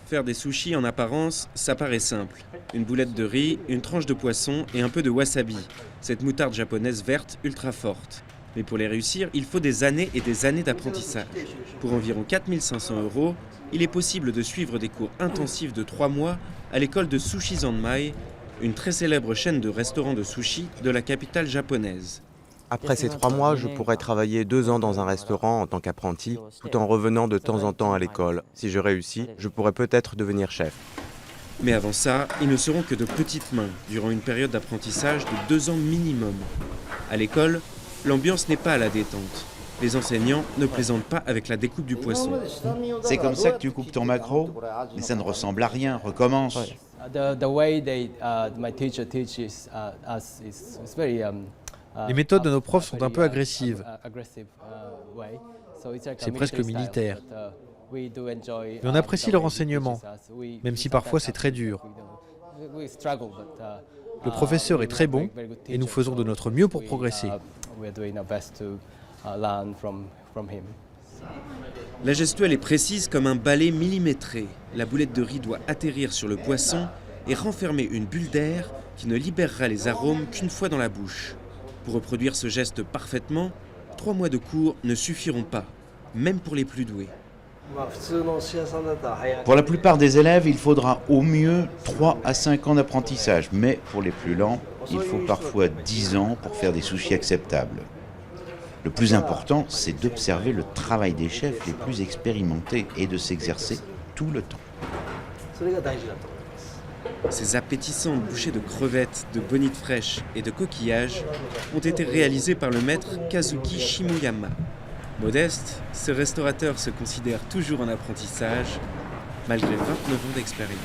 Faire des sushis en apparence, ça paraît simple. Une boulette de riz, une tranche de poisson et un peu de wasabi, cette moutarde japonaise verte ultra forte. Mais pour les réussir, il faut des années et des années d'apprentissage. Pour environ 4 500 €, il est possible de suivre des cours intensifs de 3 mois à l'école de Sushi Zanmai, une très célèbre chaîne de restaurants de sushi de la capitale japonaise. Après ces 3 mois, je pourrais travailler 2 ans dans un restaurant en tant qu'apprenti, tout en revenant de temps en temps à l'école. Si je réussis, je pourrais peut-être devenir chef. Mais avant ça, ils ne seront que de petites mains durant une période d'apprentissage de 2 ans minimum. À l'école, l'ambiance n'est pas à la détente. Les enseignants ne plaisantent pas avec la découpe du poisson. C'est comme ça que tu coupes ton maquereau? Mais ça ne ressemble à rien, recommence. Les méthodes de nos profs sont un peu agressives. C'est presque militaire. Mais on apprécie leur enseignement, même si parfois c'est très dur. Le professeur est très bon et nous faisons de notre mieux pour progresser. La gestuelle est précise comme un balai millimétré. La boulette de riz doit atterrir sur le poisson et renfermer une bulle d'air qui ne libérera les arômes qu'une fois dans la bouche. Pour reproduire ce geste parfaitement, 3 mois de cours ne suffiront pas, même pour les plus doués. Pour la plupart des élèves, il faudra au mieux 3 à 5 ans d'apprentissage. Mais pour les plus lents, il faut parfois 10 ans pour faire des sushis acceptables. Le plus important, c'est d'observer le travail des chefs les plus expérimentés et de s'exercer tout le temps. Ces appétissantes bouchées de crevettes, de bonites fraîches et de coquillages ont été réalisées par le maître Kazuki Shimoyama. Modeste, ce restaurateur se considère toujours en apprentissage, malgré 29 ans d'expérience.